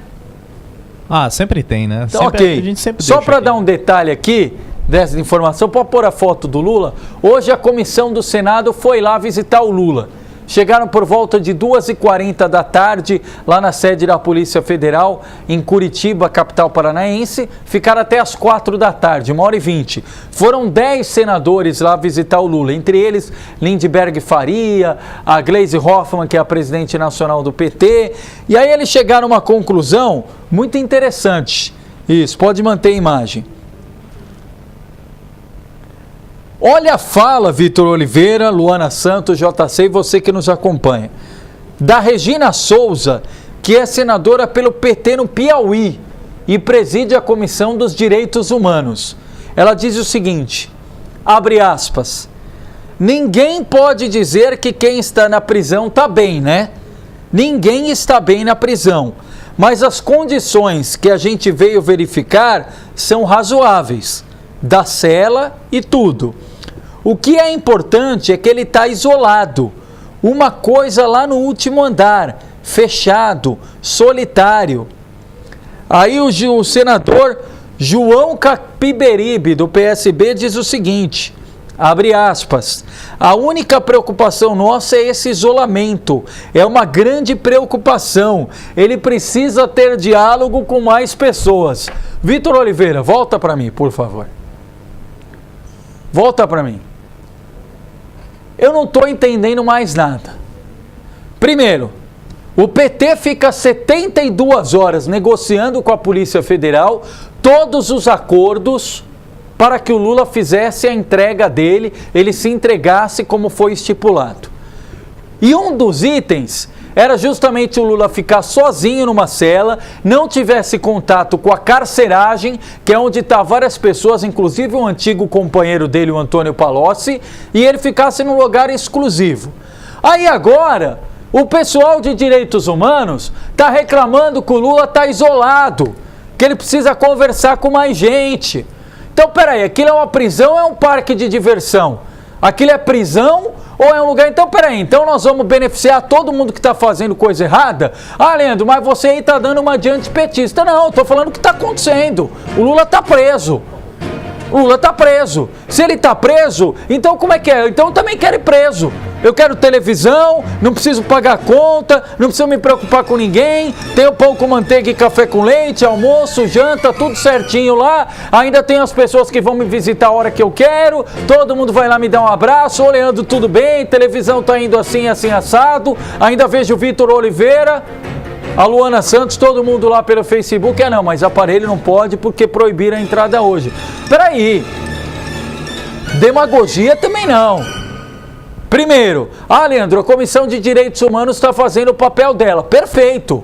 Sempre tem, né? Então, ok. A gente sempre só para aqui. dar um detalhe aqui dessa informação, pode pôr a foto do Lula. Hoje a comissão do Senado foi lá visitar o Lula. Chegaram por volta de 2h40 da tarde, lá na sede da Polícia Federal, em Curitiba, capital paranaense. Ficaram até as 4 da tarde, 1h20. Foram 10 senadores lá visitar o Lula, entre eles Lindbergh Faria, a Gleisi Hoffmann, que é a presidente nacional do PT. E aí eles chegaram a uma conclusão muito interessante. Isso, pode manter a imagem. Olha a fala, Vitor Oliveira, Luana Santos, JC e você que nos acompanha, da Regina Souza, que é senadora pelo PT no Piauí e preside a Comissão dos Direitos Humanos. Ela diz o seguinte, abre aspas, ninguém pode dizer que quem está na prisão está bem, né? Ninguém está bem na prisão, mas as condições que a gente veio verificar são razoáveis, da cela e tudo. O que é importante é que ele está isolado, uma coisa lá no último andar, fechado, solitário. Aí o senador João Capiberibe, do PSB, diz o seguinte, abre aspas, a única preocupação nossa é esse isolamento, é uma grande preocupação, ele precisa ter diálogo com mais pessoas. Vitor Oliveira, volta para mim, por favor. Volta para mim. Eu não estou entendendo mais nada. Primeiro, o PT fica 72 horas negociando com a Polícia Federal todos os acordos para que o Lula fizesse a entrega dele, ele se entregasse como foi estipulado. E um dos itens era justamente o Lula ficar sozinho numa cela, não tivesse contato com a carceragem, que é onde estão várias pessoas, inclusive um antigo companheiro dele, o Antônio Palocci, e ele ficasse num lugar exclusivo. Aí agora, o pessoal de direitos humanos está reclamando que o Lula está isolado, que ele precisa conversar com mais gente. Então, peraí, aquilo é uma prisão ou é um parque de diversão? Aquilo é prisão ou é um lugar... Então, peraí, então nós vamos beneficiar todo mundo que está fazendo coisa errada? Ah, Leandro, mas você aí está dando uma de antipetista. Não, estou falando o que está acontecendo. O Lula está preso. O Lula está preso. Se ele está preso, então como é que é? Então eu também quero ir preso. Eu quero televisão, não preciso pagar conta, não preciso me preocupar com ninguém, tenho pão com manteiga e café com leite, almoço, janta, tudo certinho lá, ainda tem as pessoas que vão me visitar a hora que eu quero, todo mundo vai lá me dar um abraço, ô Leandro, tudo bem, televisão tá indo assim, assim, assado, ainda vejo o Vitor Oliveira, a Luana Santos, todo mundo lá pelo Facebook, não, mas aparelho não pode porque proibiram a entrada hoje. Peraí, demagogia também não. Primeiro, Leandro, a Comissão de Direitos Humanos está fazendo o papel dela. Perfeito.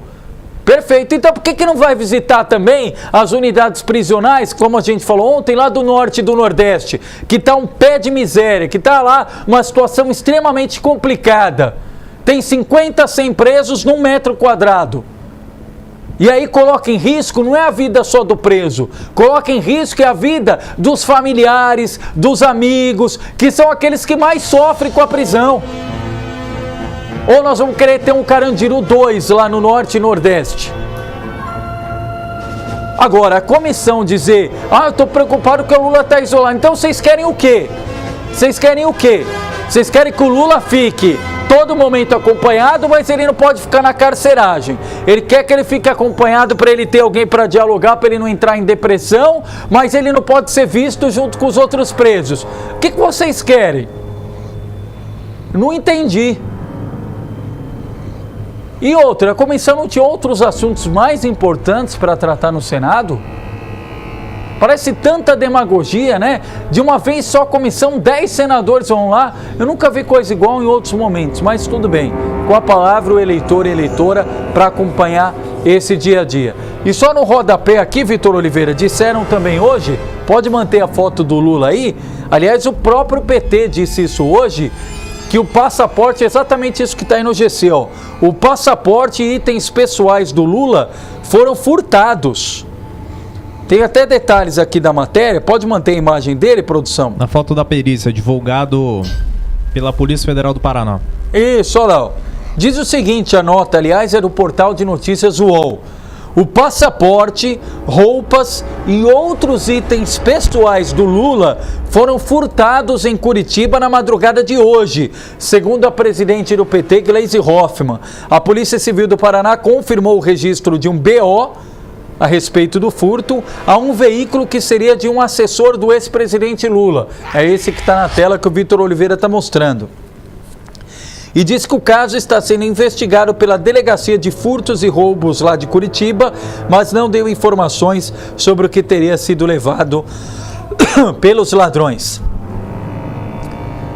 Perfeito. Então por que não vai visitar também as unidades prisionais, como a gente falou ontem, lá do norte e do nordeste, que está um pé de miséria, que está lá uma situação extremamente complicada. Tem 50, 100 presos num metro quadrado. E aí coloca em risco, não é a vida só do preso, coloca em risco a vida dos familiares, dos amigos, que são aqueles que mais sofrem com a prisão. Ou nós vamos querer ter um Carandiru 2 lá no norte e nordeste. Agora, a comissão dizer, eu estou preocupado que o Lula está isolado. Então vocês querem o quê? Vocês querem o quê? Vocês querem que o Lula fique todo momento acompanhado, mas ele não pode ficar na carceragem. Ele quer que ele fique acompanhado para ele ter alguém para dialogar, para ele não entrar em depressão, mas ele não pode ser visto junto com os outros presos. O que vocês querem? Não entendi. E outra, a comissão não tinha outros assuntos mais importantes para tratar no Senado? Parece tanta demagogia, né? De uma vez só a comissão, 10 senadores vão lá. Eu nunca vi coisa igual em outros momentos, mas tudo bem. Com a palavra o eleitor e eleitora para acompanhar esse dia a dia. E só no rodapé aqui, Vitor Oliveira, disseram também hoje, pode manter a foto do Lula aí, aliás, o próprio PT disse isso hoje, que o passaporte é exatamente isso que está aí no GC, ó. O passaporte e itens pessoais do Lula foram furtados. Tem até detalhes aqui da matéria, pode manter a imagem dele, produção? Na foto da perícia, divulgado pela Polícia Federal do Paraná. Isso, olha lá. Diz o seguinte, a nota, aliás, é do portal de notícias UOL. O passaporte, roupas e outros itens pessoais do Lula foram furtados em Curitiba na madrugada de hoje, segundo a presidente do PT, Gleisi Hoffmann. A Polícia Civil do Paraná confirmou o registro de um BO a respeito do furto a um veículo que seria de um assessor do ex-presidente Lula. É esse que está na tela que o Vitor Oliveira está mostrando. E diz que o caso está sendo investigado pela Delegacia de Furtos e Roubos lá de Curitiba, mas não deu informações sobre o que teria sido levado pelos ladrões.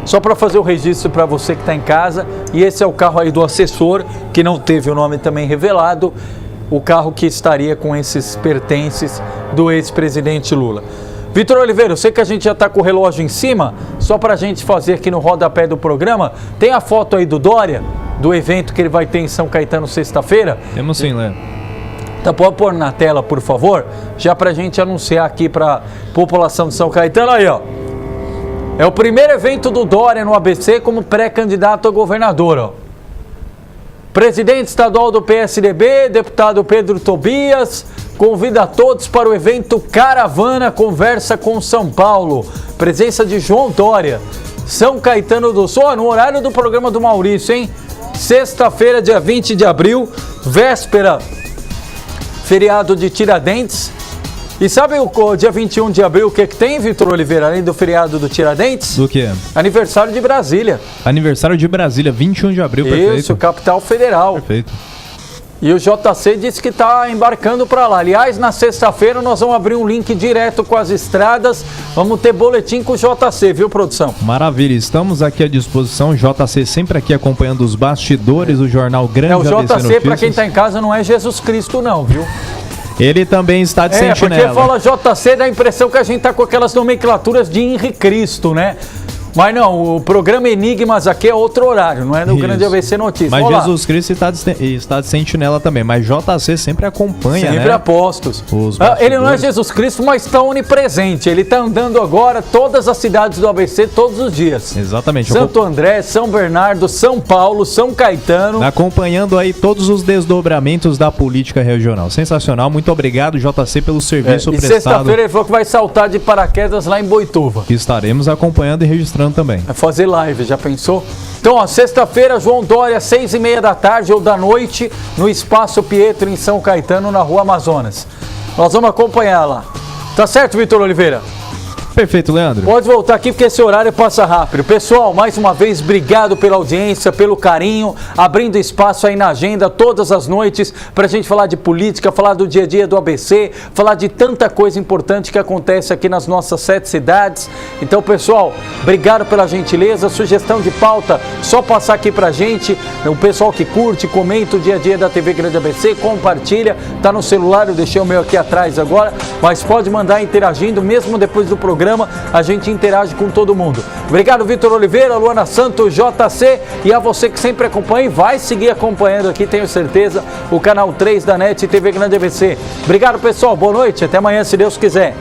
Só para fazer o registro para você que está em casa, e esse é o carro aí do assessor, que não teve o nome também revelado, o carro que estaria com esses pertences do ex-presidente Lula. Vitor Oliveira, eu sei que a gente já está com o relógio em cima, só para a gente fazer aqui no rodapé do programa, tem a foto aí do Dória, do evento que ele vai ter em São Caetano sexta-feira? Temos sim, Léo. Então pode pôr na tela, por favor, já para a gente anunciar aqui para a população de São Caetano. Aí, ó. É o primeiro evento do Dória no ABC como pré-candidato a governador, ó. Presidente estadual do PSDB, deputado Pedro Tobias, convida a todos para o evento Caravana Conversa com São Paulo. Presença de João Dória, São Caetano do Sul, no horário do programa do Maurício, hein? Sexta-feira, dia 20 de abril, véspera, feriado de Tiradentes. E sabe o dia 21 de abril, o que tem, Vitor Oliveira, além do feriado do Tiradentes? Do quê? Aniversário de Brasília. Aniversário de Brasília, 21 de abril, perfeito. Isso, capital federal. Perfeito. E o JC disse que está embarcando para lá. Aliás, na sexta-feira nós vamos abrir um link direto com as estradas. Vamos ter boletim com o JC, viu, produção? Maravilha, estamos aqui à disposição. JC sempre aqui acompanhando os bastidores do jornal Grande ABC Notícias. O JC, para quem está em casa, não é Jesus Cristo não, viu? Ele também está de sentinela. Porque fala JC, dá a impressão que a gente está com aquelas nomenclaturas de Henri Cristo, né? Mas não, o programa Enigmas aqui é outro horário, não é no Grande ABC Notícias. Mas Jesus Cristo está de sentinela também, mas JC sempre acompanha, sempre apostos. Ele não é Jesus Cristo, mas está onipresente. Ele está andando agora todas as cidades do ABC todos os dias. Exatamente. Santo André, São Bernardo, São Paulo, São Caetano. Acompanhando aí todos os desdobramentos da política regional. Sensacional, muito obrigado, JC, pelo serviço prestado. E sexta-feira ele falou que vai saltar de paraquedas lá em Boituva. Estaremos acompanhando e registrando também. Vai fazer live, já pensou? Então, ó, sexta-feira, João Dória, 6h30 da tarde ou da noite, no Espaço Pietro, em São Caetano, na Rua Amazonas. Nós vamos acompanhar lá. Tá certo, Vitor Oliveira? Perfeito, Leandro. Pode voltar aqui porque esse horário passa rápido. Pessoal, mais uma vez, obrigado pela audiência, pelo carinho, abrindo espaço aí na agenda todas as noites pra gente falar de política, falar do dia a dia do ABC, falar de tanta coisa importante que acontece aqui nas nossas 7 cidades. Então, pessoal, obrigado pela gentileza, sugestão de pauta, só passar aqui pra gente, o pessoal que curte, comenta o dia a dia da TV Grande ABC, compartilha, tá no celular, eu deixei o meu aqui atrás agora, mas pode mandar interagindo, mesmo depois do programa, a gente interage com todo mundo. Obrigado, Vitor Oliveira, Luana Santos, JC, e a você que sempre acompanha e vai seguir acompanhando aqui, tenho certeza, o canal 3 da NET TV Grande ABC. Obrigado, pessoal, boa noite, até amanhã, se Deus quiser.